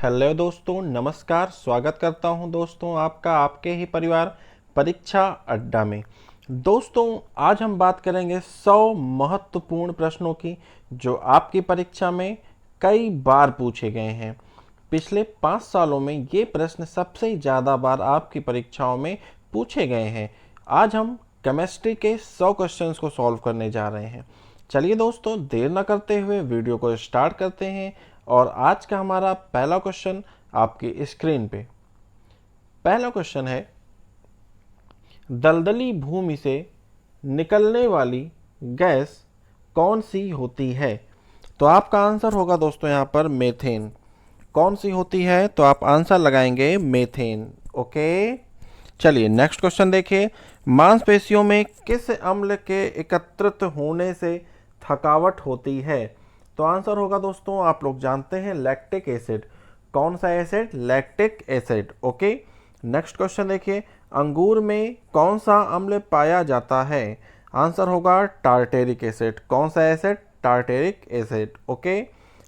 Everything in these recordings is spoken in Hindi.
हेलो दोस्तों, नमस्कार। स्वागत करता हूं दोस्तों आपका आपके ही परिवार परीक्षा अड्डा में। दोस्तों, आज हम बात करेंगे 100 महत्वपूर्ण प्रश्नों की जो आपकी परीक्षा में कई बार पूछे गए हैं। पिछले 5 सालों में ये प्रश्न सबसे ज़्यादा बार आपकी परीक्षाओं में पूछे गए हैं। आज हम केमिस्ट्री के 100 क्वेश्चंस को सॉल्व करने जा रहे हैं। चलिए दोस्तों, देर न करते हुए वीडियो को स्टार्ट करते हैं। और आज का हमारा पहला क्वेश्चन आपकी स्क्रीन पे। पहला क्वेश्चन है, दलदली भूमि से निकलने वाली गैस कौन सी होती है? तो आपका आंसर होगा दोस्तों यहाँ पर मीथेन। कौन सी होती है? तो आप आंसर लगाएंगे मीथेन। ओके, चलिए नेक्स्ट क्वेश्चन देखिए। मांसपेशियों में किस अम्ल के एकत्रित होने से थकावट होती है? तो आंसर होगा दोस्तों, आप लोग जानते हैं, लैक्टिक एसिड। कौन सा acid? Lactic acid. Okay, next question देखिए। अंगूर में कौन सा अम्ल पाया जाता है? आंसर होगा टार्टेरिक एसिड। कौन सा acid? Tartaric acid. Okay,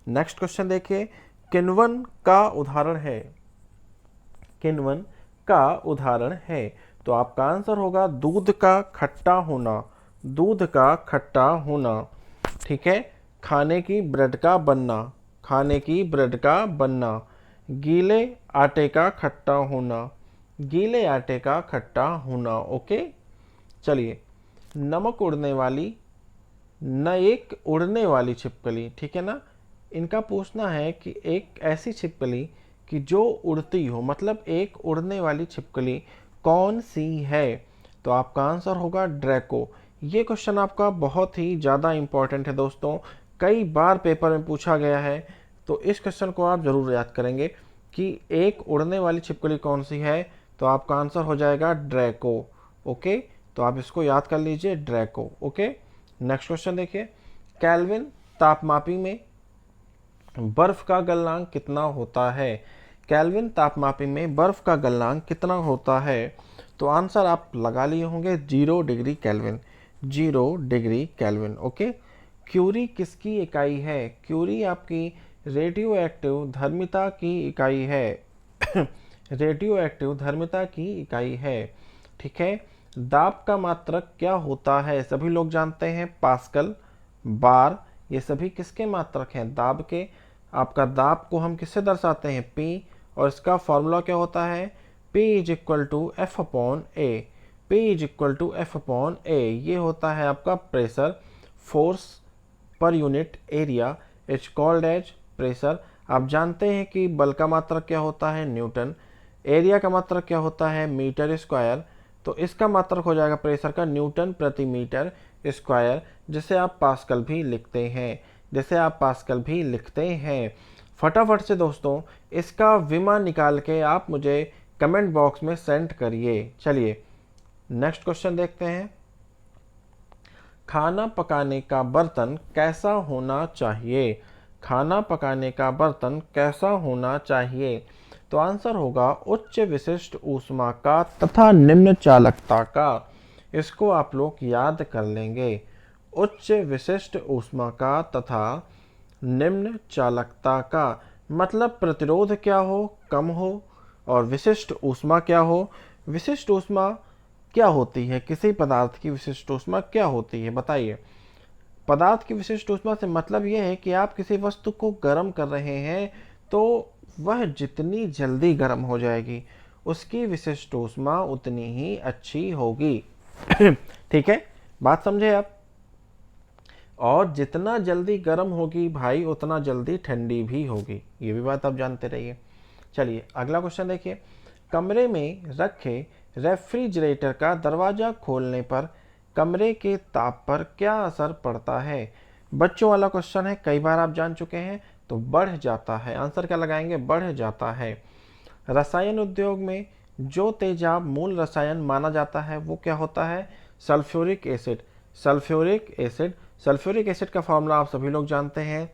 next question देखिए। किण्वन का उदाहरण है? किण्वन का उदाहरण है, तो आपका आंसर होगा दूध का खट्टा होना। दूध का खट्टा होना। ठीक है, खाने की ब्रेड का बनना। खाने की ब्रेड का बनना। गीले आटे का खट्टा होना। गीले आटे का खट्टा होना। ओके, चलिए। नमक उड़ने वाली न एक उड़ने वाली छिपकली, ठीक है ना। इनका पूछना है कि एक ऐसी छिपकली कि जो उड़ती हो, मतलब एक उड़ने वाली छिपकली कौन सी है? तो आपका आंसर होगा ड्रैको। ये क्वेश्चन आपका बहुत ही ज़्यादा इंपॉर्टेंट है दोस्तों, कई बार पेपर में पूछा गया है। तो इस क्वेश्चन को आप ज़रूर याद करेंगे कि एक उड़ने वाली छिपकली कौन सी है। तो आपका आंसर हो जाएगा ड्रैको। ओके, तो आप इसको याद कर लीजिए, ड्रैको। ओके, नेक्स्ट क्वेश्चन देखिए। केल्विन तापमापी में बर्फ का गलनांक कितना होता है? केल्विन तापमापी में बर्फ का गलनांक कितना होता है? तो आंसर आप लगा लिए होंगे, 0 degree kelvin. 0 degree kelvin. Okay, curie किसकी इकाई है? क्यूरी आपकी रेडियो एक्टिव धर्मिता की इकाई है। रेडियो एक्टिव धर्मिता की इकाई है। ठीक है, दाब का मात्रक क्या होता है? सभी लोग जानते हैं, पास्कल, बार, ये सभी किसके मात्रक हैं? दाब के। आपका दाब को हम किससे दर्शाते हैं? P, और इसका फॉर्मूला क्या होता है? P is equal to F upon A. P is equal to F upon A. ये होता है आपका pressure, force per unit area is called as pressure. आप जानते हैं कि बल का मात्रक क्या होता है? न्यूटन। एरिया का मात्रक क्या होता है? Metre square. तो इसका मात्रक हो जाएगा प्रेशर का न्यूटन प्रति मीटर स्क्वायर, जिसे आप पास्कल भी लिखते हैं। जिसे आप पास्कल भी लिखते हैं। फटाफट से दोस्तों इसका विमा निकाल के आप मुझे कमेंट बॉक्स में सेंड करिए। चलिए नेक्स्ट क्वेश्चन देखते हैं। खाना पकाने का बर्तन कैसा होना चाहिए? खाना पकाने का बर्तन कैसा होना चाहिए? तो आंसर होगा उच्च विशिष्ट ऊष्मा का तथा निम्न चालकता का। इसको आप लोग याद कर लेंगे। उच्च विशिष्ट ऊष्मा का तथा निम्न चालकता का, मतलब प्रतिरोध क्या हो? कम हो। और विशिष्ट ऊष्मा क्या हो? विशिष्ट ऊष्मा क्या होती है? किसी पदार्थ की विशिष्ट ऊष्मा क्या होती है, बताइए। पदार्थ की विशिष्ट ऊष्मा से मतलब यह है कि आप किसी वस्तु को गर्म कर रहे हैं तो वह जितनी जल्दी गर्म हो जाएगी उसकी विशिष्ट ऊष्मा उतनी ही अच्छी होगी। ठीक है, बात समझे आप। और जितना जल्दी गर्म होगी भाई उतना जल्दी ठंडी भी होगी, ये भी बात आप जानते रहिए। चलिए अगला क्वेश्चन देखिए। कमरे में रखे रेफ्रिजरेटर का दरवाजा खोलने पर कमरे के ताप पर क्या असर पड़ता है? बच्चों वाला क्वेश्चन है, कई बार आप जान चुके हैं। तो बढ़ जाता है। आंसर क्या लगाएंगे? बढ़ जाता है। रसायन उद्योग में जो तेजाब मूल रसायन माना जाता है वो क्या होता है? Sulphuric acid. Sulphuric acid. Sulphuric acid का फॉर्मूला आप सभी लोग जानते हैं,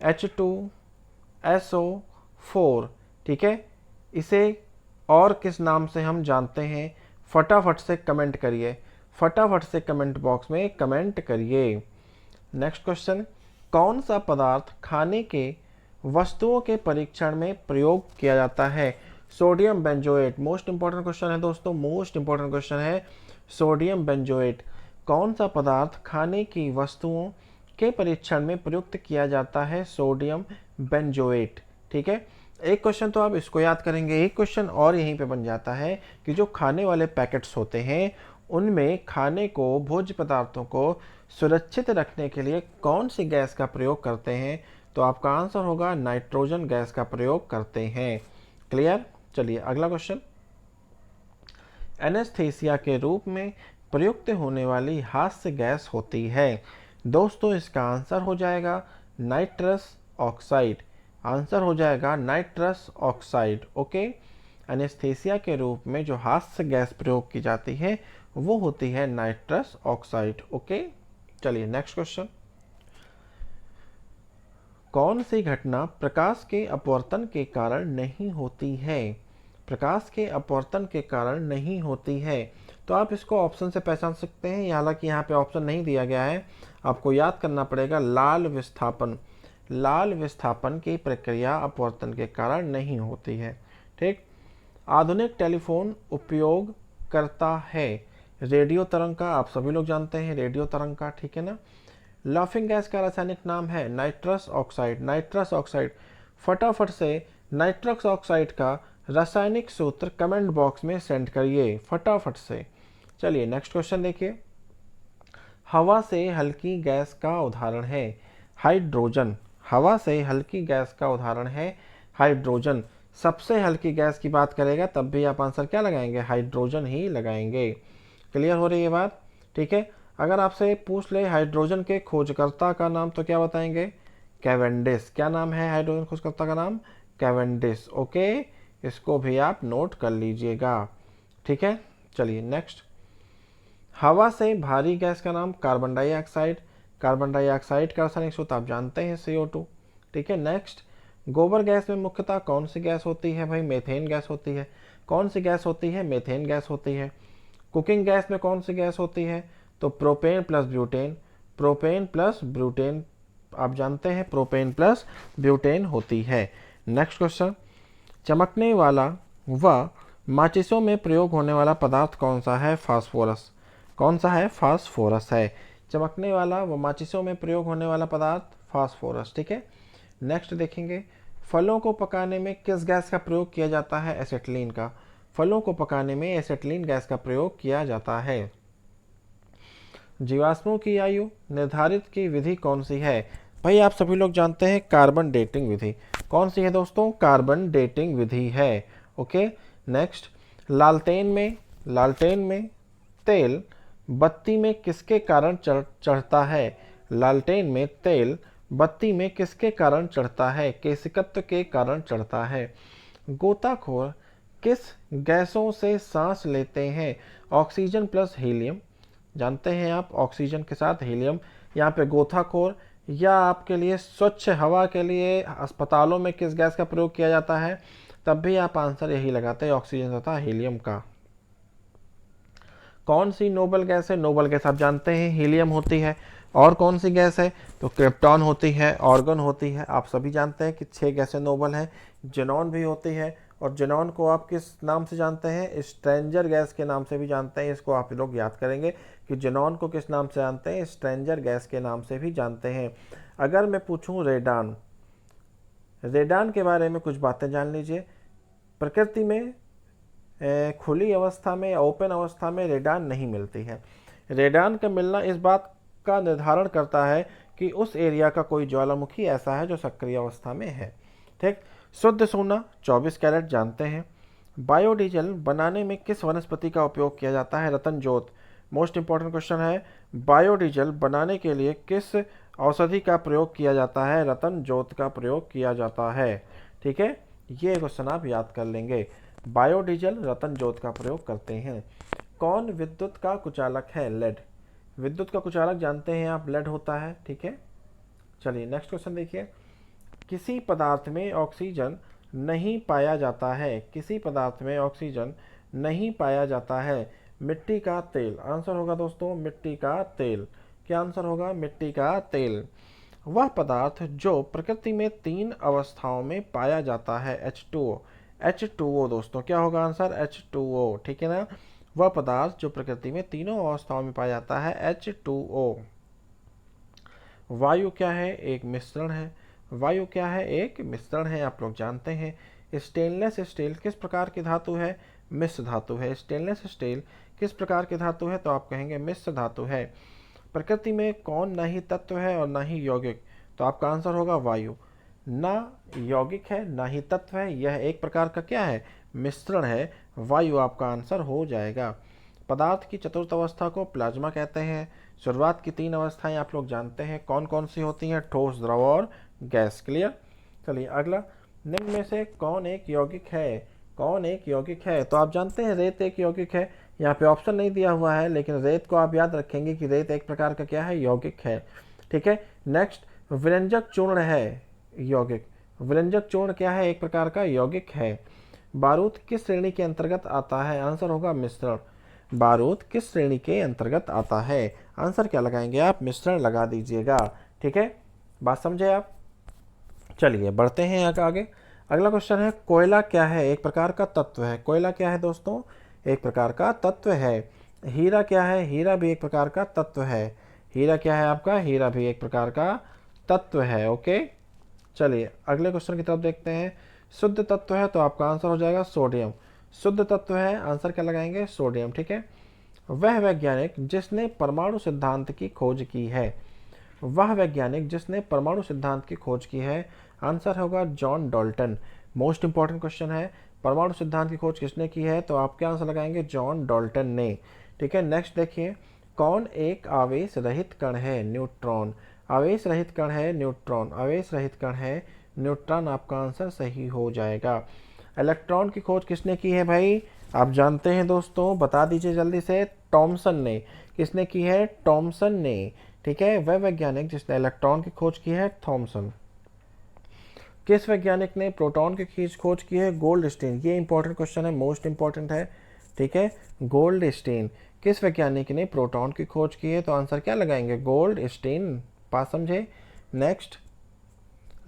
H2SO4। ठीक है, इसे और किस नाम से हम जानते हैं? फटाफट से कमेंट करिए। फटाफट से कमेंट बॉक्स में कमेंट करिए। Next question. कौन सा पदार्थ खाने के वस्तुओं के परीक्षण में प्रयोग किया जाता है? Sodium benzoate. Most important question है दोस्तों, मोस्ट इंपॉर्टेंट क्वेश्चन है सोडियम बेंजोएट। कौन सा पदार्थ खाने की वस्तुओं के परीक्षण में प्रयुक्त किया जाता है? Sodium benzoate. ठीक है, एक क्वेश्चन तो आप इसको याद करेंगे। एक क्वेश्चन और यहीं पे बन जाता है कि जो खाने वाले पैकेट्स होते हैं उनमें खाने को, भोज्य पदार्थों को सुरक्षित रखने के लिए कौन सी गैस का प्रयोग करते हैं? तो आपका आंसर होगा नाइट्रोजन गैस का प्रयोग करते हैं। क्लियर? चलिए अगला क्वेश्चन। एनेस्थीसिया के रूप में प्रयुक्त होने वाली हास्य गैस होती है? दोस्तों इसका आंसर हो जाएगा नाइट्रस ऑक्साइड। आंसर हो जाएगा नाइट्रस ऑक्साइड। ओके, एनेस्थीसिया के रूप में जो हास्य गैस प्रयोग की जाती है वो होती है नाइट्रस ऑक्साइड। ओके, चलिए नेक्स्ट क्वेश्चन। कौन सी घटना प्रकाश के अपवर्तन के कारण नहीं होती है? प्रकाश के अपवर्तन के कारण नहीं होती है। तो आप इसको ऑप्शन से पहचान सकते हैं, हालांकि यहाँ पे ऑप्शन नहीं दिया गया है, आपको याद करना पड़ेगा। लाल विस्थापन। लाल विस्थापन की प्रक्रिया अपवर्तन के कारण नहीं होती है। ठीक। आधुनिक टेलीफोन उपयोग करता है रेडियो तरंग का। आप सभी लोग जानते हैं रेडियो तरंग का, ठीक है ना। लाफिंग गैस का रासायनिक नाम है नाइट्रस ऑक्साइड। Nitrous oxide. फटाफट से नाइट्रस ऑक्साइड का रासायनिक सूत्र कमेंट बॉक्स में सेंड करिए, फटाफट से। चलिए नेक्स्ट क्वेश्चन देखिए। हवा से हल्की गैस का उदाहरण है हाइड्रोजन। हवा से हल्की गैस का उदाहरण है हाइड्रोजन। सबसे हल्की गैस की बात करेगा तब भी आप आंसर क्या लगाएंगे? हाइड्रोजन ही लगाएंगे। क्लियर हो रही है बात? ठीक है। अगर आपसे पूछ ले हाइड्रोजन के खोजकर्ता का नाम तो क्या बताएंगे? कैवेंडिश। क्या नाम है हाइड्रोजन खोजकर्ता का नाम? कैवेंडिश। ओके, इसको भी आप नोट कर लीजिएगा। ठीक है, चलिए नेक्स्ट। हवा से भारी गैस का नाम कार्बन डाइऑक्साइड। कार्बन डाइऑक्साइड का रासायनिक सूत्र आप जानते हैं CO2। ठीक है, नेक्स्ट। गोबर गैस में मुख्यतः कौन सी गैस होती है? भाई मेथेन गैस होती है। कौन सी गैस होती है? मेथेन गैस होती है। कुकिंग गैस में कौन सी गैस होती है? तो propane plus butane. Propane plus butane, आप जानते हैं प्रोपेन प्लस ब्यूटेन होती है। Next question. चमकने वाला व माचिसों में प्रयोग होने वाला पदार्थ कौन सा है? फास्फोरस। कौन सा है? फास्फोरस है। चमकने वाला व माचिसों में प्रयोग होने वाला पदार्थ फास्फोरस। ठीक है, नेक्स्ट देखेंगे। फलों को पकाने में किस गैस का प्रयोग किया जाता है? एसिटिलीन का। फलों को पकाने में एसिटिलीन गैस का प्रयोग किया जाता है। जीवाश्मों की आयु निर्धारित की विधि कौन सी है? भाई आप सभी लोग जानते हैं कार्बन डेटिंग विधि। कौन सी है दोस्तों? कार्बन डेटिंग विधि है। Okay, next. लालटेन में तेल बत्ती में किसके कारण चढ़ता है? लालटेन में तेल बत्ती में किसके कारण चढ़ता है? केशिकत्व के कारण चढ़ता है। गोताखोर किस गैसों से सांस लेते हैं? Oxygen plus helium. जानते हैं आप, ऑक्सीजन के साथ हीलियम। यहाँ पे गोताखोर या आपके लिए स्वच्छ हवा के लिए अस्पतालों में किस गैस का प्रयोग किया जाता है? तब भी आप आंसर यही लगाते हैं, ऑक्सीजन तथा हीलियम का। कौन सी नोबल गैस है? नोबल गैस आप जानते हैं हीलियम होती है। और कौन सी गैस है? तो क्रिप्टॉन होती है, ऑर्गन होती है। आप सभी जानते हैं कि 6 गैसें नोबल हैं। जेनॉन भी होती है, और जेनॉन को आप किस नाम से जानते हैं? स्ट्रेंजर गैस के नाम से भी जानते हैं। इसको आप लोग याद करेंगे कि जेनॉन को किस नाम से जानते हैं? स्ट्रेंजर गैस के नाम से भी जानते हैं। अगर मैं पूछूं रेडान, रेडान के बारे में कुछ बातें जान लीजिए। प्रकृति में खुली अवस्था में या ओपन अवस्था में रेडान नहीं मिलती है। रेडान का मिलना इस बात का निर्धारण करता है कि उस एरिया का कोई ज्वालामुखी ऐसा है जो सक्रिय अवस्था में है। ठीक। शुद्ध सोना 24 कैरेट जानते हैं। बायोडीजल बनाने में किस वनस्पति का उपयोग किया जाता है? रतन जोत। मोस्ट इंपॉर्टेंट क्वेश्चन है, बायोडीजल बनाने के लिए किस औषधि का प्रयोग किया जाता है? रतन जोत का प्रयोग किया जाता है। ठीक है, ये क्वेश्चन आप याद कर लेंगे। बायोडीजल रतन जोत का प्रयोग करते हैं। कौन विद्युत का कुचालक है? लेड। विद्युत का कुचालक जानते हैं आप, लेड होता है। ठीक है, चलिए नेक्स्ट क्वेश्चन देखिए। किसी पदार्थ में ऑक्सीजन नहीं पाया जाता है? किसी पदार्थ में ऑक्सीजन नहीं पाया जाता है? मिट्टी का तेल। आंसर होगा दोस्तों मिट्टी का तेल। क्या आंसर होगा? मिट्टी का तेल। वह पदार्थ जो प्रकृति में 3 अवस्थाओं में पाया जाता है। H2O। H2O दोस्तों क्या होगा आंसर? H2O, ठीक है ना। वह पदार्थ जो प्रकृति में तीनों अवस्थाओं में पाया जाता है, H2O। वायु क्या है? एक मिश्रण है। वायु क्या है? एक मिश्रण है, आप लोग जानते हैं। स्टेनलेस स्टील किस प्रकार की धातु है? मिश्र धातु है। स्टेनलेस स्टील किस प्रकार की धातु है? तो आप कहेंगे मिश्र धातु है। प्रकृति में कौन ना ही तत्व है और ना ही यौगिक? तो आपका आंसर होगा वायु। ना यौगिक है ना ही तत्व है, यह एक प्रकार का क्या है? मिश्रण है। वायु आपका आंसर हो जाएगा। पदार्थ की चतुर्थ अवस्था को प्लाज्मा कहते हैं। शुरुआत की 3 अवस्थाएं आप लोग जानते हैं कौन कौन सी होती हैं? ठोस, द्रव और गैस। क्लियर। चलिए अगला, निम्न में से कौन एक यौगिक है? कौन एक यौगिक है? तो आप जानते हैं रेत एक यौगिक है। यहाँ पे ऑप्शन नहीं दिया हुआ है, लेकिन रेत को आप याद रखेंगे कि रेत एक प्रकार का क्या है? यौगिक है, ठीक है। नेक्स्ट, व्यंजक चूर्ण है यौगिक। व्यंजक चूर्ण क्या है? एक प्रकार का यौगिक है। बारूद किस श्रेणी के अंतर्गत आता है? आंसर होगा मिश्रण। बारूद किस श्रेणी के अंतर्गत आता है? आंसर क्या लगाएंगे आप? मिश्रण लगा दीजिएगा, ठीक है। बात समझे आप? चलिए बढ़ते हैं आगे। अगला क्वेश्चन है, कोयला क्या है? एक प्रकार का तत्व है। कोयला क्या है दोस्तों? एक प्रकार का तत्व है। हीरा क्या है? हीरा भी एक प्रकार का तत्व है। हीरा क्या है आपका? हीरा भी एक प्रकार का तत्व है। ओके, चलिए अगले क्वेश्चन की तरफ देखते हैं। शुद्ध तत्व है तो आपका आंसर हो जाएगा सोडियम। शुद्ध तत्व है, आंसर क्या लगाएंगे? सोडियम, ठीक है। वह वैज्ञानिक जिसने परमाणु सिद्धांत की खोज की है। वह वैज्ञानिक जिसने परमाणु सिद्धांत की खोज की है, आंसर होगा John Dalton. Most important question है, परमाणु सिद्धांत की खोज किसने की है? तो आप क्या आंसर लगाएंगे? जॉन डाल्टन ने, ठीक है। नेक्स्ट देखिए, कौन एक आवेश रहित कण है? न्यूट्रॉन। आवेश रहित कण है न्यूट्रॉन। आवेश रहित कण है न्यूट्रॉन, आपका आंसर सही हो जाएगा। इलेक्ट्रॉन की खोज किसने की है भाई? आप जानते हैं दोस्तों, बता दीजिए जल्दी से। टॉमसन ने। किसने की है? टॉमसन ने, ठीक है। वह वैज्ञानिक जिसने इलेक्ट्रॉन की खोज की है, थॉमसन। किस वैज्ञानिक ने प्रोटॉन की खोज की है? गोल्डस्टीन। ये इंपॉर्टेंट क्वेश्चन है, मोस्ट इंपॉर्टेंट है, ठीक है। गोल्डस्टीन। किस वैज्ञानिक ने प्रोटॉन की खोज की है? तो आंसर क्या लगाएंगे? गोल्डस्टीन। बात समझे। नेक्स्ट,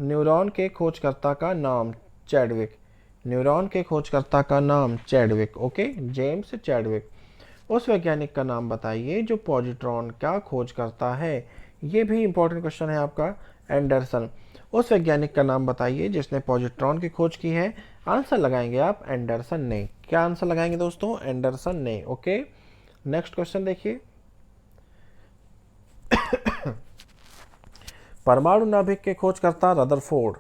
न्यूरॉन के खोजकर्ता का नाम? चैडविक। न्यूरॉन के खोजकर्ता का नाम चैडविक, ओके, जेम्स चैडविक। उस वैज्ञानिक का नाम बताइए जो पॉजिट्रॉन का खोज करता है। ये भी इंपॉर्टेंट क्वेश्चन है आपका। एंडरसन। उस वैज्ञानिक का नाम बताइए जिसने पॉजिट्रॉन की खोज की है। आंसर लगाएंगे आप एंडरसन ने। क्या आंसर लगाएंगे दोस्तों? एंडरसन ने, ओके। नेक्स्ट क्वेश्चन देखिए। परमाणु नाभिक के खोजकर्ता रदरफोर्ड।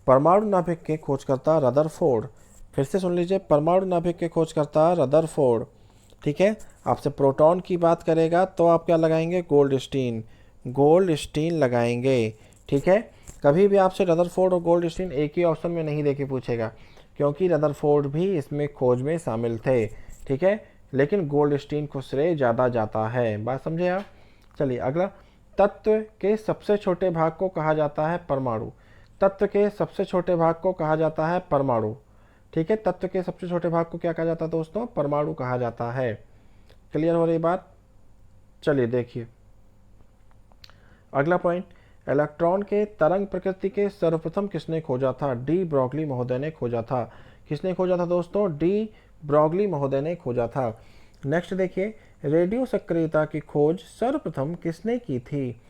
परमाणु नाभिक के खोजकर्ता रदरफोर्ड। फिर से सुन लीजिए, परमाणु नाभिक के खोजकर्ता रदरफोर्ड, ठीक है। आपसे प्रोटॉन की बात करेगा तो आप क्या लगाएंगे? गोल्डस्टीन। गोल्डस्टीन लगाएंगे, ठीक है। कभी भी आपसे रदरफोर्ड और गोल्डस्टीन एक ही ऑप्शन में नहीं देके पूछेगा, क्योंकि रदरफोर्ड भी इसमें खोज में शामिल थे, ठीक है। लेकिन गोल्डस्टीन को श्रेय ज़्यादा जाता है। बात समझे आप? चलिए अगला, तत्व के सबसे छोटे भाग को कहा जाता है परमाणु। तत्व के सबसे छोटे भाग को कहा जाता है परमाणु, ठीक है। तत्व के सबसे छोटे भाग को क्या कहा जाता है दोस्तों? परमाणु कहा जाता है। क्लियर हो रही बात? चलिए देखिए अगला पॉइंट, इलेक्ट्रॉन के तरंग प्रकृति के सर्वप्रथम किसने खोजा था? डी ब्रॉगली महोदय ने खोजा था। किसने खोजा था दोस्तों? डी ब्रॉगली महोदय ने खोजा था। नेक्स्ट देखिए, रेडियो सक्रियता की खोज सर्वप्रथम किसने की थी?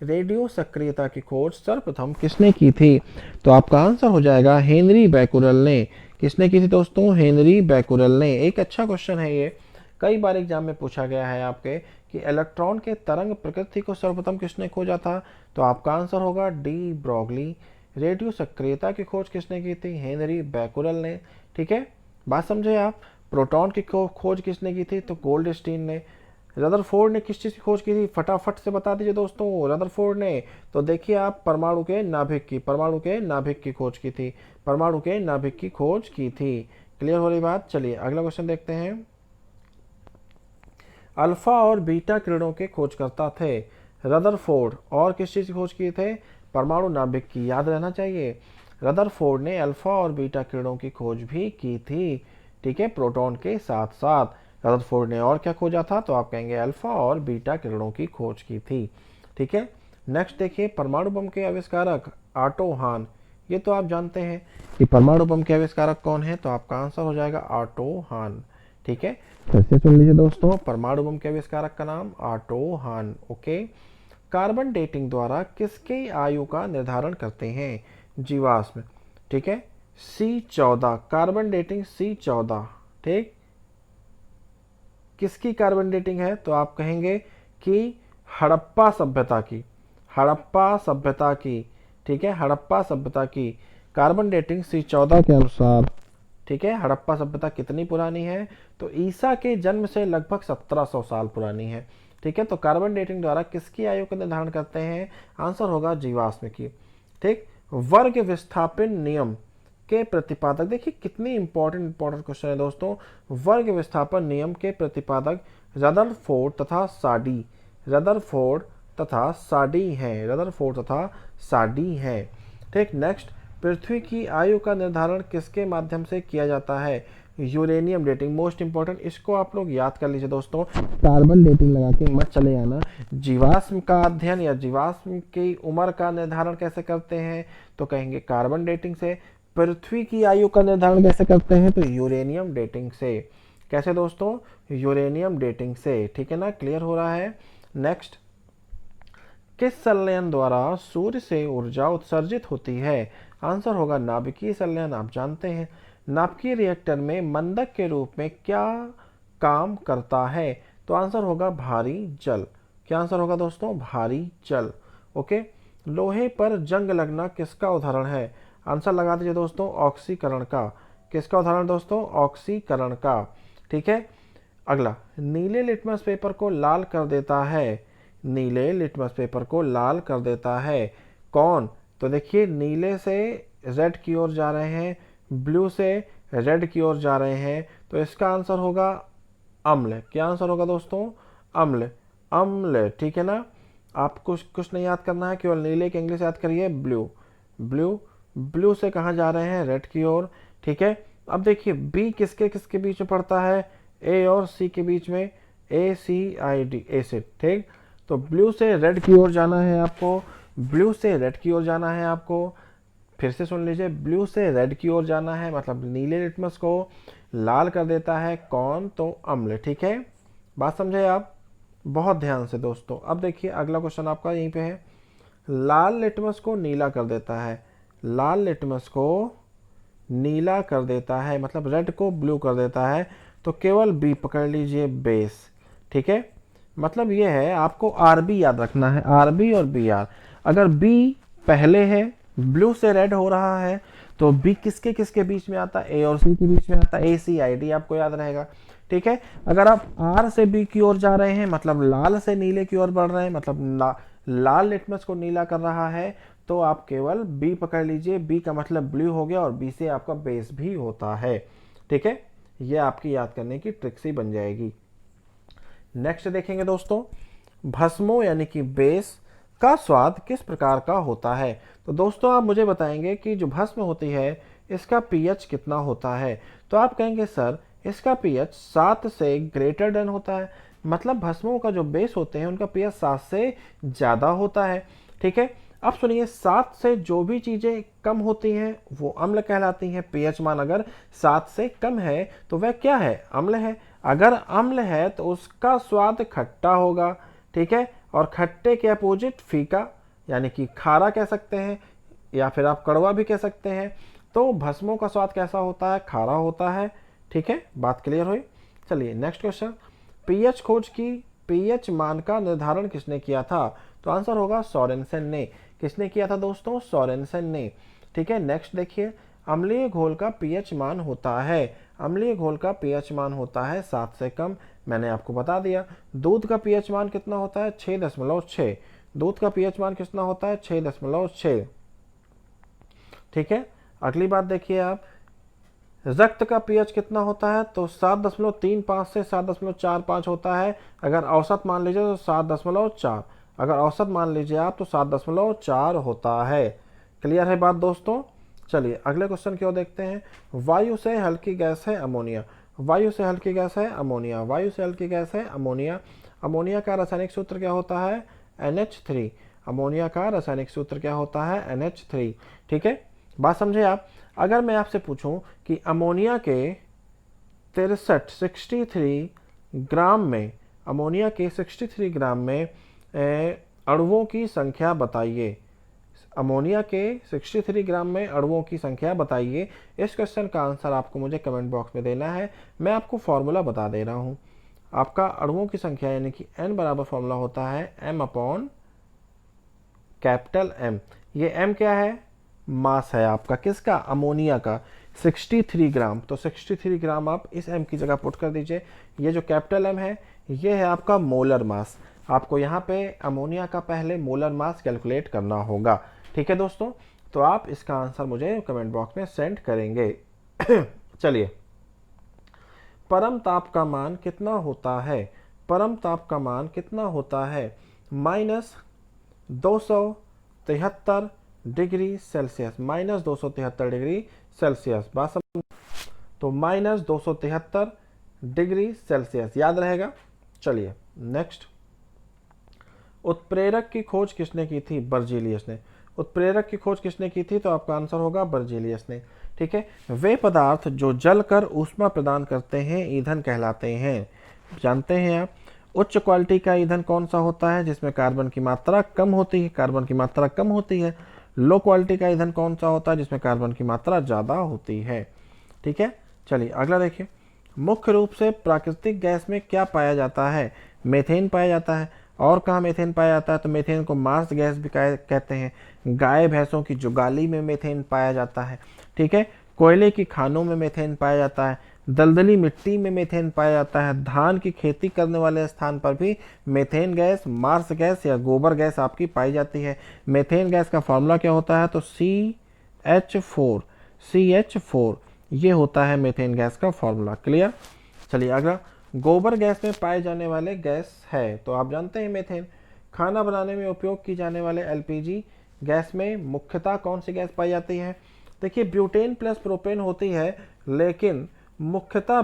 रेडियो सक्रियता की खोज सर्वप्रथम किसने की थी? तो आपका आंसर हो जाएगा हेनरी बैकुरल ने। किसने की थी दोस्तों? हेनरी बैकुरल ने। एक अच्छा क्वेश्चन है ये, कई बार एग्जाम में पूछा गया है आपके कि इलेक्ट्रॉन के तरंग प्रकृति को सर्वप्रथम किसने खोजा था? तो आपका आंसर होगा डी ब्रॉगली। रेडियो सक्रियता की खोज किसने की थी? हेनरी बैकुरल ने, ठीक है। बात समझे आप? प्रोटॉन की खोज किसने की थी? तो गोल्डस्टीन ने। रदरफोर्ड ने किस चीज़ की खोज की थी? फटाफट से बता दीजिए दोस्तों। रदरफोर्ड ने, तो देखिए आप, परमाणु के नाभिक की, परमाणु के नाभिक की खोज की थी। परमाणु के नाभिक की खोज की थी। क्लियर हो रही बात? चलिए अगला क्वेश्चन देखते हैं। अल्फा और बीटा किरणों के खोजकर्ता थे रदरफोर्ड, और किस चीज़ की खोज की थे? परमाणु नाभिक की, याद रहना चाहिए। रदरफोर्ड ने अल्फा और बीटा किरणों की खोज भी की थी, ठीक है, प्रोटॉन के साथ साथ। रदरफोर्ड ने और क्या खोजा था? तो आप कहेंगे अल्फा और बीटा किरणों की खोज की थी, ठीक है। नेक्स्ट देखिए, परमाणु बम के आविष्कारक ऑटो हान। ये तो आप जानते हैं कि परमाणु बम के आविष्कारक कौन है, तो आपका आंसर हो जाएगा ऑटो हान। ठीक है, फिर से सुन लीजिए दोस्तों, परमाणु बम के आविष्कारक का नाम ऑटो हान। ओके। कार्बन डेटिंग द्वारा किसके आयु का निर्धारण करते हैं? जीवाश्म। ठीक है, C14, कार्बन डेटिंग C14। ठीक, किसकी कार्बन डेटिंग है? तो आप कहेंगे कि हड़प्पा सभ्यता की, हड़प्पा सभ्यता की। ठीक है, हड़प्पा सभ्यता की कार्बन डेटिंग C14 के अनुसार। ठीक है, हड़प्पा सभ्यता कितनी पुरानी है? तो ईसा के जन्म से लगभग 1700 साल पुरानी है। ठीक है, तो कार्बन डेटिंग द्वारा किसकी आयु का निर्धारण करते हैं? आंसर होगा जीवाश्म की। ठीक, वर्ग विस्थापन नियम के प्रतिपादक, देखिए कितनी इंपॉर्टेंट क्वेश्चन है दोस्तों। वर्ग विस्थापन नियम के प्रतिपादक रदरफोर्ड तथा साडी, रदरफोर्ड तथा साडी हैं, रदरफोर्ड तथा साडी हैं। ठीक, नेक्स्ट, पृथ्वी की आयु का निर्धारण किसके माध्यम से किया जाता है? यूरेनियम डेटिंग, मोस्ट इंपॉर्टेंट, इसको आप लोग याद कर लीजिए दोस्तों, कार्बन डेटिंग लगा के मत चले आना। जीवाश्म का अध्ययन या जीवाश्म की उम्र का निर्धारण कैसे करते हैं? तो कहेंगे कार्बन डेटिंग से। पृथ्वी की आयु का निर्धारण कैसे करते हैं? तो यूरेनियम डेटिंग से। कैसे दोस्तों? यूरेनियम डेटिंग से। ठीक है ना, क्लियर हो रहा है। नेक्स्ट, किस संलयन द्वारा सूर्य से ऊर्जा उत्सर्जित होती है? आंसर होगा नाभिकीय संलयन, आप जानते हैं। नाभिकीय रिएक्टर में मंदक के रूप में क्या काम करता है? तो आंसर होगा भारी जल। क्या आंसर होगा दोस्तों? भारी जल। ओके। लोहे पर जंग लगना किसका उदाहरण है? आंसर लगा दीजिए दोस्तों, ऑक्सीकरण का। किसका उदाहरण दोस्तों? ऑक्सीकरण का। ठीक है, अगला, नीले लिटमस पेपर को लाल कर देता है, नीले लिटमस पेपर को लाल कर देता है कौन? तो देखिए, नीले से रेड की ओर जा रहे हैं, ब्लू से रेड की ओर जा रहे हैं, तो इसका आंसर होगा अम्ल। क्या आंसर होगा दोस्तों? अम्ल, अम्ल। ठीक है ना, आपको कुछ नहीं याद करना है, केवल नीले की इंग्लिश याद करिए, ब्लू। ब्लू, ब्लू से कहाँ जा रहे हैं? रेड की ओर। ठीक है, अब देखिए बी किसके किसके बीच में पड़ता है? ए और सी के बीच में, ACID, एसिड। ठीक, तो ब्लू से रेड की ओर जाना है आपको, ब्लू से रेड की ओर जाना है आपको। फिर से सुन लीजिए, ब्लू से रेड की ओर जाना है, मतलब नीले लिटमस को लाल कर देता है कौन? तो अम्ल। ठीक है, बात समझे आप? बहुत ध्यान से दोस्तों। अब देखिए अगला क्वेश्चन आपका यहीं पे है, लाल लिटमस को नीला कर देता है, लाल लिटमस को नीला कर देता है, मतलब रेड को ब्लू कर देता है, तो केवल बी पकड़ लीजिए, बेस। ठीक है, मतलब ये है, आपको आरबी याद रखना है, आरबी और BR। अगर बी पहले है, ब्लू से रेड हो रहा है, तो बी किसके किसके बीच में आता है? ए और सी के बीच में आता है, ACID, आपको याद रहेगा। ठीक है, अगर आप आर से बी की ओर जा रहे हैं, मतलब लाल से नीले की ओर बढ़ रहे हैं, मतलब लाल लिटमस को नीला कर रहा है, तो आप केवल बी पकड़ लीजिए, बी का मतलब ब्लू हो गया, और बी से आपका बेस भी होता है। ठीक है, ये आपकी याद करने की ट्रिक से बन जाएगी। नेक्स्ट देखेंगे दोस्तों, भस्मो यानी कि बेस का स्वाद किस प्रकार का होता है? तो दोस्तों आप मुझे बताएंगे कि जो भस्म होती है इसका pH कितना होता है? तो आप कहेंगे सर इसका pH 7 से ग्रेटर देन होता है, मतलब भस्मों का जो बेस होते हैं उनका pH 7 से ज़्यादा होता है। ठीक है, अब सुनिए, 7 से जो भी चीज़ें कम होती हैं वो अम्ल कहलाती हैं। pH मान अगर 7 से कम है तो वह क्या है? अम्ल है। अगर अम्ल है तो उसका स्वाद खट्टा होगा। ठीक है, और खट्टे के अपोजिट फीका, यानी कि खारा कह सकते हैं, या फिर आप कड़वा भी कह सकते हैं। तो भस्मों का स्वाद कैसा होता है? खारा होता है। ठीक है, बात क्लियर हुई? चलिए नेक्स्ट क्वेश्चन, पीएच खोज की पीएच मान का निर्धारण किसने किया था? तो आंसर होगा सोरेनसन ने। किसने किया था दोस्तों? सोरेनसन ने। ठीक है, नेक्स्ट देखिए, अम्लीय घोल का पीएच मान होता है, अम्लीय घोल का पीएच मान होता है 7 से कम, मैंने आपको बता दिया। दूध का पीएच मान कितना होता है? 6.6। दूध का पीएच मान कितना होता है? 6.6। ठीक है, अगली बात देखिए आप, रक्त का पीएच कितना होता है? तो 7.35 से 7.45 होता है। अगर औसत मान लीजिए तो 7.4, अगर औसत मान लीजिए आप तो 7.4 होता है। क्लियर है बात दोस्तों? चलिए अगले क्वेश्चन की ओर देखते हैं। वायु से हल्की गैस है अमोनिया, वायु से हल्की गैस है अमोनिया, वायु से हल्की गैस है अमोनिया। अमोनिया का रासायनिक सूत्र क्या होता है? NH3। अमोनिया का रासायनिक सूत्र क्या होता है, NH3। ठीक है, बात समझे आप। अगर मैं आपसे पूछूं कि अमोनिया के 63 ग्राम में, अमोनिया के 63 ग्राम में अणुओं की संख्या बताइए, अमोनिया के 63 ग्राम में अणुओं की संख्या बताइए। इस क्वेश्चन का आंसर आपको मुझे कमेंट बॉक्स में देना है। मैं आपको फॉर्मूला बता दे रहा हूं। आपका अणुओं की संख्या यानी कि n बराबर फॉर्मूला होता है m अपॉन कैपिटल M। ये m क्या है, मास है आपका, किसका, अमोनिया का, 63 ग्राम। तो 63 ग्राम आप इस m की जगह पुट कर दीजिए। ये जो कैपिटल M है ये है आपका मोलर मास। आपको यहाँ पे अमोनिया का पहले मोलर मास कैलकुलेट करना होगा। ठीक है दोस्तों, तो आप इसका आंसर मुझे कमेंट बॉक्स में सेंड करेंगे। चलिए, परम ताप का मान कितना होता है, परम ताप का मान कितना होता है, -273 डिग्री सेल्सियस, -273 डिग्री सेल्सियस। बात समझ, तो -273 डिग्री सेल्सियस याद रहेगा। चलिए नेक्स्ट, उत्प्रेरक की खोज किसने की थी, बर्जीलियस ने। उत्प्रेरक की खोज किसने की थी, तो आपका आंसर होगा बर्जीलियस ने। ठीक है, वे पदार्थ जो जलकर ऊष्मा प्रदान करते हैं ईंधन कहलाते हैं, जानते हैं आप। उच्च क्वालिटी का ईंधन कौन सा होता है, जिसमें कार्बन की मात्रा कम होती है, कार्बन की मात्रा कम होती है। लो क्वालिटी का ईंधन कौन सा होता है, जिसमें कार्बन की मात्रा ज़्यादा होती है। ठीक है, चलिए अगला देखिए, मुख्य रूप से प्राकृतिक गैस में क्या पाया जाता है, मेथेन पाया जाता है। और कहाँ मेथेन पाया जाता है, तो मेथेन को मार्स गैस भी कहते हैं। गाय भैंसों की जुगाली में मेथेन पाया जाता है। ठीक है, कोयले की खानों में मेथेन पाया जाता है। दलदली मिट्टी में मेथेन पाया जाता है। धान की खेती करने वाले स्थान पर भी मेथेन गैस, मार्स गैस या गोबर गैस आपकी पाई जाती है। मेथेन गैस का फॉर्मूला क्या होता है, तो CH4 ये होता है मेथेन गैस का फॉर्मूला। क्लियर। चलिए अगला, गोबर गैस में पाए जाने वाले गैस है, तो आप जानते हैं मेथेन। खाना बनाने में उपयोग की जाने वाले LPG गैस में मुख्यतः कौन सी गैस पाई जाती है, देखिए ब्यूटेन प्लस प्रोपेन होती है, लेकिन मुख्यतः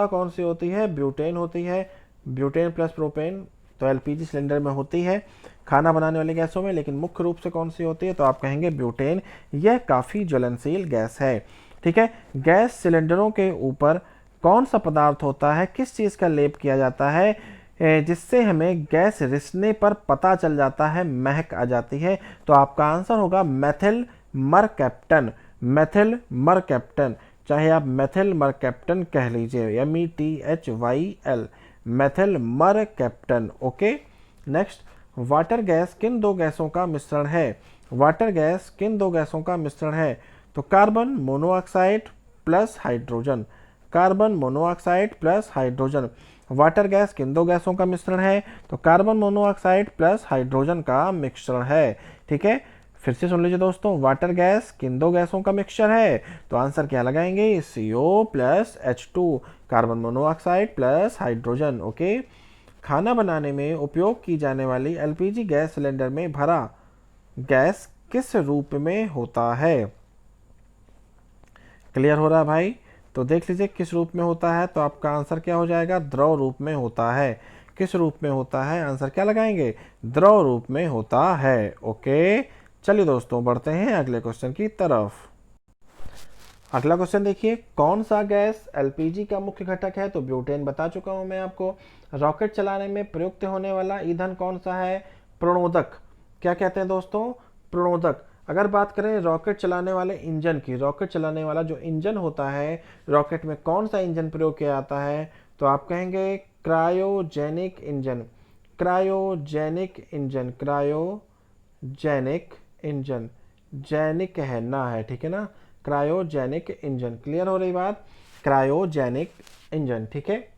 कौन सी होती है, ब्यूटेन होती है। ब्यूटेन प्लस प्रोपेन तो LPG सिलेंडर में होती है खाना बनाने वाली गैसों में, लेकिन मुख्य रूप से कौन सी होती है, तो आप कहेंगे ब्यूटेन। यह काफ़ी ज्वलनशील गैस है। ठीक है, गैस सिलेंडरों के ऊपर कौन सा पदार्थ होता है, किस चीज़ का लेप किया जाता है, जिससे हमें गैस रिसने पर पता चल जाता है, महक आ जाती है, तो आपका आंसर होगा मेथिल मरकैप्टन। मेथिल मरकैप्टन, चाहे आप मेथिल मरकैप्टन कह लीजिए, METHYL, methyl mercaptan. Okay next, water gas किन दो गैसों का मिश्रण है, वाटर गैस किन दो गैसों का मिश्रण है, तो carbon monoxide plus hydrogen, carbon monoxide plus hydrogen. Water gas किन दो गैसों का मिश्रण है, तो कार्बन मोनोऑक्साइड प्लस हाइड्रोजन का मिक्सचर है। ठीक है, फिर से सुन लीजिए दोस्तों, वाटर गैस किन दो गैसों का मिक्सचर है, तो आंसर क्या लगाएंगे, CO plus H2, carbon monoxide plus hydrogen. Okay, खाना बनाने में उपयोग की जाने वाली LPG गैस सिलेंडर में भरा गैस किस रूप में होता है। क्लियर हो रहा है भाई, तो देख लीजिए किस रूप में होता है, तो आपका आंसर क्या हो जाएगा, द्रव रूप में होता है। किस रूप में होता है, आंसर क्या लगाएंगे, द्रव रूप में होता है। ओके, चलिए दोस्तों बढ़ते हैं अगले क्वेश्चन की तरफ। अगला क्वेश्चन देखिए, कौन सा गैस LPG का मुख्य घटक है, तो ब्यूटेन बता चुका हूं मैं आपको। रॉकेट चलाने में प्रयुक्त होने वाला ईंधन कौन सा है, प्रणोदक। क्या कहते हैं दोस्तों, प्रणोदक। अगर बात करें रॉकेट चलाने वाले इंजन की, रॉकेट चलाने वाला जो इंजन होता है, रॉकेट में कौन सा इंजन प्रयोग किया जाता है, तो आप कहेंगे cryogenic engine, cryogenic engine, cryogenic engine, जैनिक है ना, है ठीक है ना, क्रायोजेनिक इंजन। क्लियर हो रही बात, क्रायोजेनिक इंजन। ठीक है,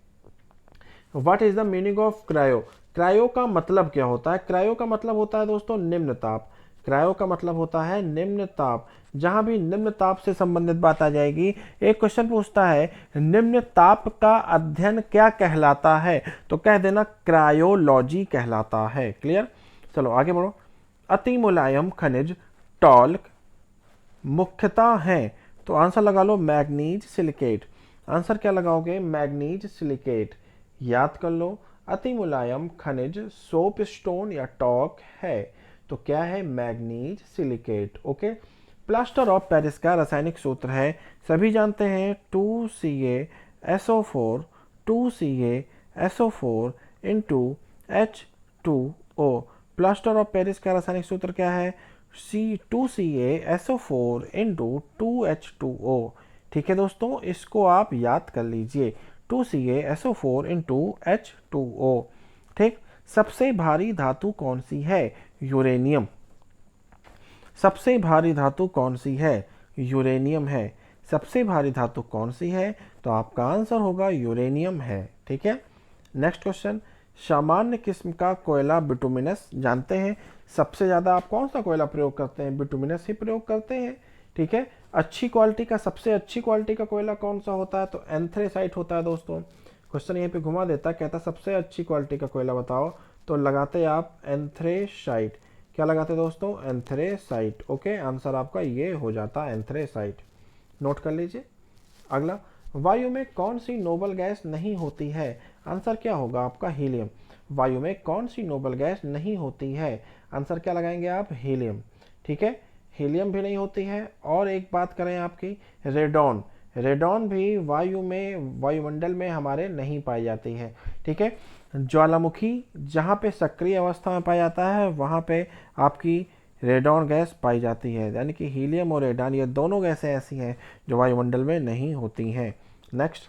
what is the meaning of cryo, cryo का मतलब क्या होता है, क्रायो का मतलब होता है दोस्तों निम्न ताप, क्रायो का मतलब होता है निम्न ताप। जहां भी निम्न ताप से संबंधित बात आ जाएगी, एक क्वेश्चन पूछता है निम्न ताप का अध्ययन क्या कहलाता है, तो कह देना क्रायोलॉजी कहलाता है। क्लियर, चलो आगे बढ़ो। अति मुलायम खनिज टॉल्क मुख्यतः हैं, तो आंसर लगा लो मैग्नीज सिलिकेट। आंसर क्या लगाओगे, मैग्नीज सिलिकेट। याद कर लो, अति मुलायम खनिज सोपस्टोन या टॉक है? तो क्या है? Manganese silicate. Okay. Plaster of Paris का रासायनिक सूत्र है, सभी जानते हैं, 2CaSO4 2CaSO4 into H2O। Plaster of Paris का रासायनिक सूत्र क्या है? C2CaSO4 into 2H2O। ठीक है दोस्तों, इसको आप याद कर लीजिए, 2CaSO4 इंटू H2O। ठीक। सबसे भारी धातु कौन सी है? यूरेनियम। सबसे भारी धातु कौन सी है? यूरेनियम है। सबसे भारी धातु कौन सी है? तो आपका आंसर होगा यूरेनियम है। ठीक है। नेक्स्ट क्वेश्चन, सामान्य किस्म का कोयला बिटुमिनस जानते हैं, सबसे ज्यादा आप कौन सा कोयला प्रयोग करते हैं? बिटुमिनस ही प्रयोग करते हैं। ठीक है। अच्छी क्वालिटी का, सबसे अच्छी क्वालिटी का कोयला कौन सा होता है? तो एंथ्रेसाइट होता है दोस्तों। क्वेश्चन यहीं पे घुमा देता, कहता सबसे अच्छी क्वालिटी का कोयला बताओ, तो लगाते आप एंथ्रेसाइट। क्या लगाते दोस्तों? एंथ्रेसाइट। ओके, आंसर आपका ये हो जाता एंथ्रेसाइट। नोट कर लीजिए। अगला, वायु में कौन सी नोबल गैस नहीं होती है? आंसर क्या होगा आपका? हीलियम। वायु में कौन सी नोबल गैस नहीं होती है? आंसर क्या लगाएंगे आप? हीलियम। ठीक है, हीलियम भी नहीं होती है। और एक बात करें आपकी, रेडॉन। रेडॉन भी वायु में, वायुमंडल में हमारे नहीं पाई जाती है। ठीक है। ज्वालामुखी जहाँ पे सक्रिय अवस्था में पाया जाता है वहाँ पे आपकी रेडॉन गैस पाई जाती है, यानी कि हीलियम और रेडॉन ये दोनों गैसें ऐसी हैं जो वायुमंडल में नहीं होती हैं। नेक्स्ट,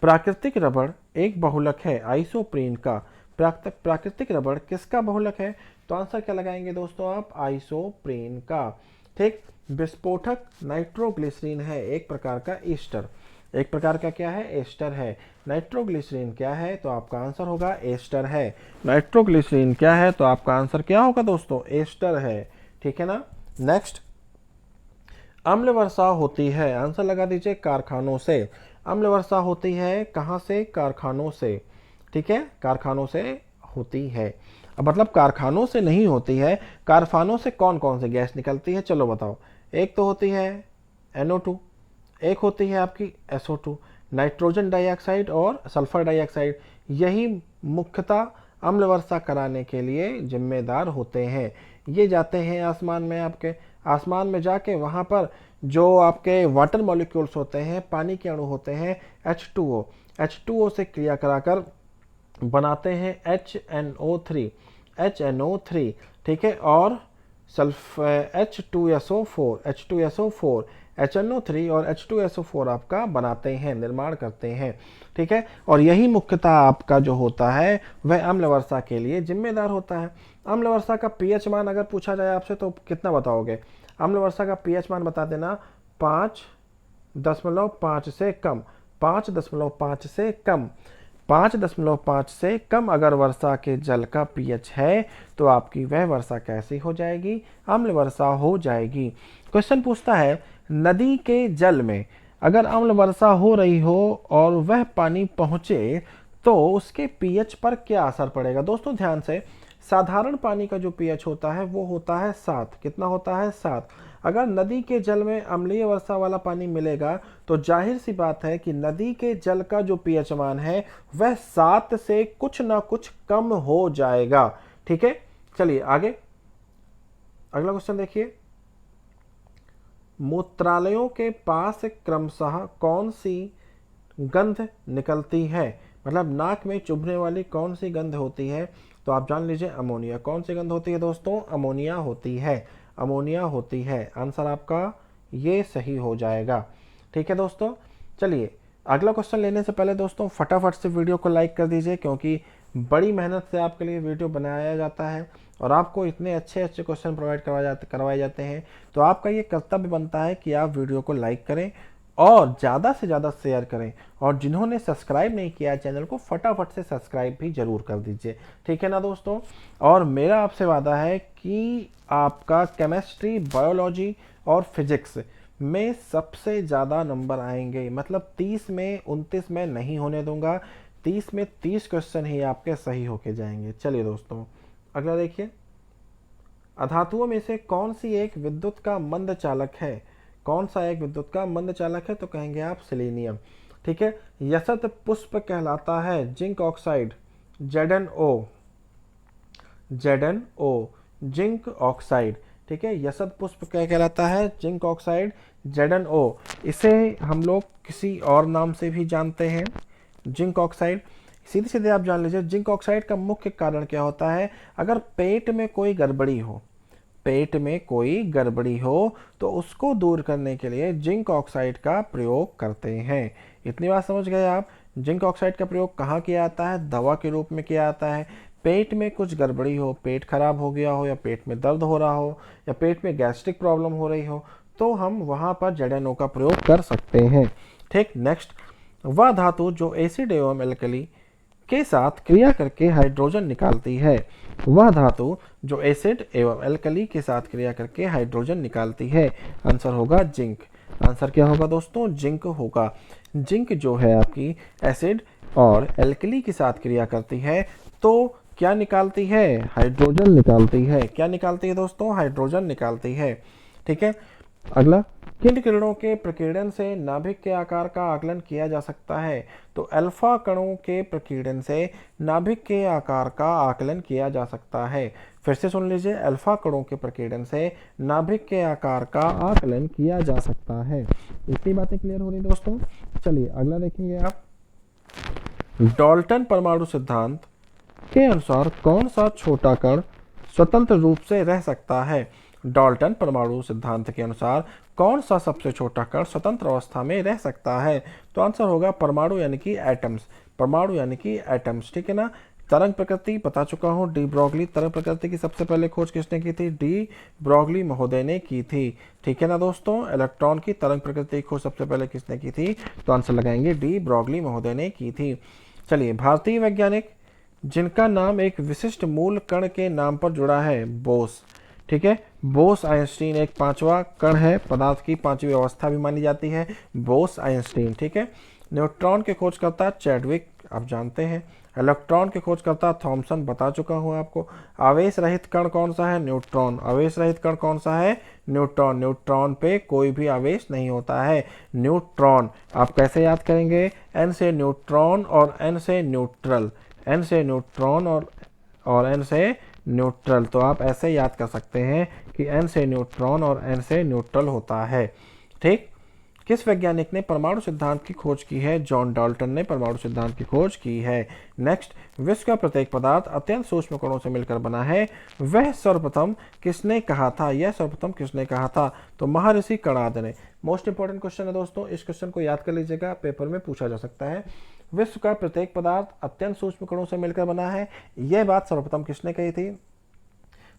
प्राकृतिक रबड़ एक बहुलक है आइसोप्रीन का। प्राकृतिक रबड़ किसका बहुलक है? तो आंसर क्या लगाएंगे दोस्तों आप? आइसोप्रीन का। ठीक। विस्फोटक नाइट्रोग्लिसरीन है, एक प्रकार का ईस्टर। एक प्रकार का क्या है? एस्टर है। नाइट्रोग्लिसरीन क्या है? तो आपका आंसर होगा एस्टर है। नाइट्रोग्लिसरीन क्या है? तो आपका आंसर क्या होगा दोस्तों? एस्टर है। ठीक है ना। नेक्स्ट, अम्ल वर्षा होती है, आंसर लगा दीजिए, कारखानों से। अम्ल वर्षा होती है कहाँ से? कारखानों से। ठीक है, कारखानों से होती है। अब मतलब कारखानों से नहीं होती है, कारखानों से कौन कौन सी गैस निकलती है चलो बताओ। एक तो होती है NO2, एक होती है आपकी SO2, नाइट्रोजन डाइऑक्साइड और सल्फर डाइऑक्साइड, यही मुख्यतः अम्ल वर्षा कराने के लिए जिम्मेदार होते हैं। ये जाते हैं आसमान में, आपके आसमान में जाके वहाँ पर जो आपके वाटर मॉलिक्यूल्स होते हैं, पानी के अणु होते हैं, H2O, H2O से क्रिया कराकर बनाते हैं HNO3। ठीक है। और सल्फर H2SO4 HNO3 और H2SO4 आपका बनाते हैं, निर्माण करते हैं। ठीक है। और यही मुख्यतः आपका जो होता है वह अम्ल वर्षा के लिए जिम्मेदार होता है। अम्ल वर्षा का pH मान अगर पूछा जाए आपसे तो कितना बताओगे? अम्ल वर्षा का pH मान बता देना, 5.5 से कम। 5.5 से कम। 5.5 से कम अगर वर्षा के जल का pH है तो आपकी वह वर्षा कैसी हो जाएगी? अम्ल वर्षा हो जाएगी। क्वेश्चन पूछता है, नदी के जल में अगर अम्ल वर्षा हो रही हो और वह पानी पहुंचे तो उसके pH पर क्या असर पड़ेगा? दोस्तों ध्यान से, साधारण पानी का जो pH होता है वो होता है 7। कितना होता है? 7। अगर नदी के जल में अम्लीय वर्षा वाला पानी मिलेगा तो जाहिर सी बात है कि नदी के जल का जो pH मान है वह 7 से कुछ ना कुछ कम हो जाएगा। ठीक है, चलिए आगे अगला क्वेश्चन देखिए। मूत्रालयों के पास क्रमशः कौन सी गंध निकलती है? मतलब नाक में चुभने वाली कौन सी गंध होती है? तो आप जान लीजिए अमोनिया। कौन सी गंध होती है दोस्तों? अमोनिया होती है। अमोनिया होती है। आंसर आपका ये सही हो जाएगा। ठीक है दोस्तों, चलिए अगला क्वेश्चन लेने से पहले दोस्तों फटाफट से वीडियो को लाइक कर दीजिए, क्योंकि बड़ी मेहनत से आपके लिए वीडियो बनाया जाता है और आपको इतने अच्छे अच्छे क्वेश्चन प्रोवाइड करवाए जाते हैं, तो आपका ये कर्तव्य बनता है कि आप वीडियो को लाइक करें और ज़्यादा से ज़्यादा शेयर करें। और जिन्होंने सब्सक्राइब नहीं किया है चैनल को, फटाफट से सब्सक्राइब भी जरूर कर दीजिए। ठीक है ना दोस्तों। और मेरा आपसे वादा है कि आपका केमिस्ट्री, बायोलॉजी और फिजिक्स में सबसे ज़्यादा नंबर आएंगे। मतलब 30 में 29 में नहीं होने दूंगा, 30 में 30 क्वेश्चन ही आपके सही होके जाएंगे। चलिए दोस्तों अगला देखिए। अधातुओं में से कौन सी एक विद्युत का मंद चालक है? कौन सा एक विद्युत का मंद चालक है? तो कहेंगे आप सेलेनियम। ठीक है। यसत पुष्प कहलाता है zinc oxide, ZnO, zinc oxide. ठीक है, यसत पुष्प क्या कहलाता है? Zinc oxide, ZnO। इसे हम लोग किसी और नाम से भी जानते हैं, जिंक ऑक्साइड। सीधे सीधे आप जान लीजिए, जिंक ऑक्साइड का मुख्य कारण क्या होता है? अगर पेट में कोई गड़बड़ी हो, पेट में कोई गड़बड़ी हो तो उसको दूर करने के लिए जिंक ऑक्साइड का प्रयोग करते हैं। इतनी बात समझ गए आप? जिंक ऑक्साइड का प्रयोग कहाँ किया जाता है? दवा के रूप में किया जाता है। पेट में कुछ गड़बड़ी हो, पेट खराब हो गया हो, या पेट में दर्द हो रहा हो, या पेट में गैस्ट्रिक प्रॉब्लम हो रही हो, तो हम वहां पर ZnO का प्रयोग कर सकते हैं। ठीक, नेक्स्ट, वह धातु जो एसिड एवं एल्कली के साथ क्रिया करके हाइड्रोजन निकालती है। वह धातु जो एसिड एवं एल्कली के साथ क्रिया करके हाइड्रोजन निकालती है। आंसर होगा जिंक। आंसर क्या होगा दोस्तों? जिंक होगा। जिंक जो है आपकी एसिड और एल्कली के साथ क्रिया करती है तो क्या निकालती है? हाइड्रोजन निकालती है। क्या निकालती है दोस्तों? हाइड्रोजन निकालती है। ठीक है, अगला, किन किरणों के प्रकीर्णन से नाभिक के आकार का आकलन किया जा सकता है? तो अल्फा कणों के प्रकीर्णन से नाभिक के आकार का आकलन किया जा सकता है। फिर से सुन लीजिए, अल्फा कणों के प्रकीर्णन से नाभिक के आकार का आकलन किया जा सकता है। इतनी बातें क्लियर हो रही दोस्तों? चलिए अगला देखेंगे आप। डाल्टन परमाणु सिद्धांत के अनुसार कौन सा छोटा कण स्वतंत्र रूप से रह सकता है? डाल्टन परमाणु सिद्धांत के अनुसार कौन सा सबसे छोटा कण स्वतंत्र अवस्था में रह सकता है? तो आंसर होगा परमाणु यानी कि एटम्स। परमाणु यानी कि एटम्स। ठीक है ना। तरंग प्रकृति बता चुका हूं, डी ब्रॉगली। तरंग प्रकृति की सबसे पहले खोज किसने की थी? डी ब्रॉगली महोदय ने की थी। ठीक है ना दोस्तों। इलेक्ट्रॉन की तरंग प्रकृति की खोज सबसे पहले किसने की थी? तो आंसर लगाएंगे डी ब्रॉगली महोदय ने की थी। चलिए, भारतीय वैज्ञानिक जिनका नाम एक विशिष्ट मूल कण के नाम पर जुड़ा है, बोस। ठीक है, बोस आइंस्टीन एक पांचवा कण है, पदार्थ की पांचवी अवस्था भी मानी जाती है, बोस आइंस्टीन। ठीक है, न्यूट्रॉन के खोजकर्ता चैडविक, आप जानते हैं। इलेक्ट्रॉन के खोजकर्ता थॉमसन, बता चुका हूं आपको। आवेश रहित कण कौन सा है? न्यूट्रॉन। आवेश रहित कण कौन सा है? न्यूट्रॉन। न्यूट्रॉन पे कोई भी आवेश नहीं होता है, न्यूट्रॉन। आप कैसे याद करेंगे? एन से न्यूट्रॉन और एन से न्यूट्रल। एन से न्यूट्रॉन और एन से न्यूट्रल। तो आप ऐसे याद कर सकते हैं कि एन से न्यूट्रॉन और एन से न्यूट्रल होता है। ठीक, किस वैज्ञानिक ने परमाणु सिद्धांत की खोज की है? जॉन डाल्टन ने परमाणु सिद्धांत की खोज की है। नेक्स्ट, विश्व का प्रत्येक पदार्थ अत्यंत सूक्ष्म कणों से मिलकर बना है, वह सर्वप्रथम किसने कहा था? यह सर्वप्रथम किसने कहा था? तो महर्षि कणाद ने। मोस्ट इंपॉर्टेंट क्वेश्चन है दोस्तों, इस क्वेश्चन को याद कर लीजिएगा, पेपर में पूछा जा सकता है। विश्व का प्रत्येक पदार्थ अत्यंत सूक्ष्म कणों से मिलकर बना है, यह बात सर्वप्रथम किसने कही थी?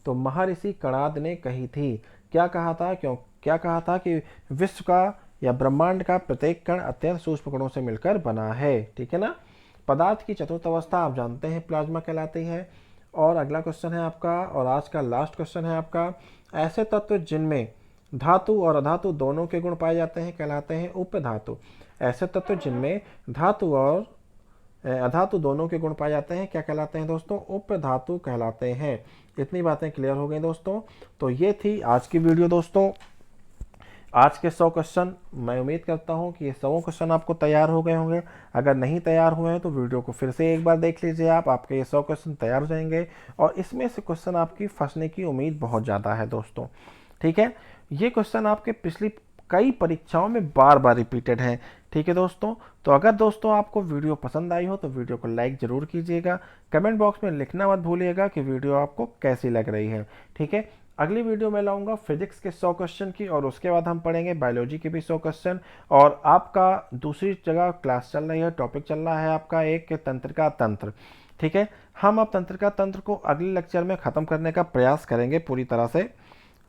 तो महर्षि कणाद ने कही थी। क्या कहा था? क्या कहा था कि विश्व का या ब्रह्मांड का प्रत्येक कण अत्यंत सूक्ष्म कणों से मिलकर बना है। ठीक है ना। पदार्थ की चतुर्थ अवस्था आप जानते हैं प्लाज्मा कहलाती है। और अगला क्वेश्चन है आपका, और आज का लास्ट क्वेश्चन है आपका, ऐसे तत्व जिनमें धातु और अधातु दोनों के गुण पाए जाते हैं कहलाते हैं उप धातु। ऐसे तत्व जिनमें धातु और अधातु दोनों के गुण पाए जाते हैं क्या कहलाते हैं दोस्तों? उप धातु कहलाते हैं। इतनी बातें क्लियर हो गई दोस्तों। तो ये थी आज की वीडियो दोस्तों, आज के 100 क्वेश्चन। मैं उम्मीद करता हूं कि ये 100 क्वेश्चन आपको तैयार हो गए होंगे। अगर नहीं तैयार हुए हैं तो वीडियो को फिर से एक बार देख लीजिए आप, आपके ये 100 क्वेश्चन तैयार हो जाएंगे। और इसमें से क्वेश्चन आपकी फंसने की उम्मीद बहुत ज़्यादा है दोस्तों। ठीक है, ये क्वेश्चन आपके पिछली कई परीक्षाओं में बार बार रिपीटेड हैं। ठीक है दोस्तों, तो अगर दोस्तों आपको वीडियो पसंद आई हो तो वीडियो को लाइक जरूर कीजिएगा। कमेंट बॉक्स में लिखना मत भूलिएगा कि वीडियो आपको कैसी लग रही है। ठीक है, अगली वीडियो में लाऊंगा फिजिक्स के 100 क्वेश्चन की, और उसके बाद हम पढ़ेंगे बायोलॉजी के भी 100 क्वेश्चन। और आपका दूसरी जगह क्लास चल रही है, टॉपिक चल रहा है आपका एक तंत्रिका तंत्र। ठीक है, हम अब तंत्रिका तंत्र को अगले लेक्चर में ख़त्म करने का प्रयास करेंगे पूरी तरह से,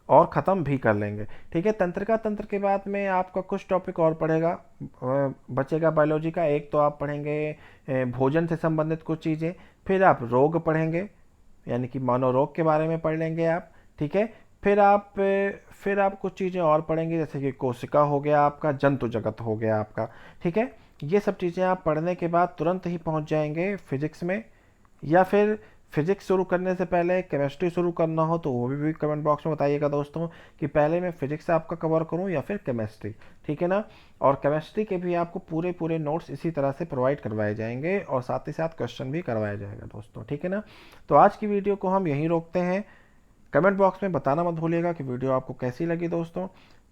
और ख़त्म भी कर लेंगे। ठीक है, तंत्रिका तंत्र के बाद में आपका कुछ टॉपिक और पढ़ेगा बचेगा बायोलॉजी का। एक तो आप पढ़ेंगे भोजन से संबंधित कुछ चीज़ें, फिर आप रोग पढ़ेंगे यानी कि मानव रोग के बारे में पढ़ लेंगे आप। ठीक है, फिर आप कुछ चीज़ें और पढ़ेंगे जैसे कि कोशिका हो गया आपका, जंतु जगत हो गया आपका। ठीक है, ये सब चीज़ें आप पढ़ने के बाद तुरंत ही पहुंच जाएंगे फिजिक्स में, या फिर फिजिक्स शुरू करने से पहले केमिस्ट्री शुरू करना हो तो वो भी कमेंट बॉक्स में बताइएगा दोस्तों कि पहले मैं फिजिक्स आपका कवर करूं या फिर केमिस्ट्री, ठीक है ना। और केमिस्ट्री के भी आपको पूरे पूरे नोट्स इसी तरह से प्रोवाइड करवाए जाएंगे और साथ ही साथ क्वेश्चन भी करवाया जाएगा दोस्तों, ठीक है ना। तो आज की वीडियो को हम यहीं रोकते हैं। कमेंट बॉक्स में बताना मत भूलिएगा कि वीडियो आपको कैसी लगी दोस्तों।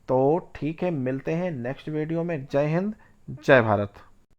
तो ठीक है, मिलते हैं नेक्स्ट वीडियो में। जय हिंद, जय भारत।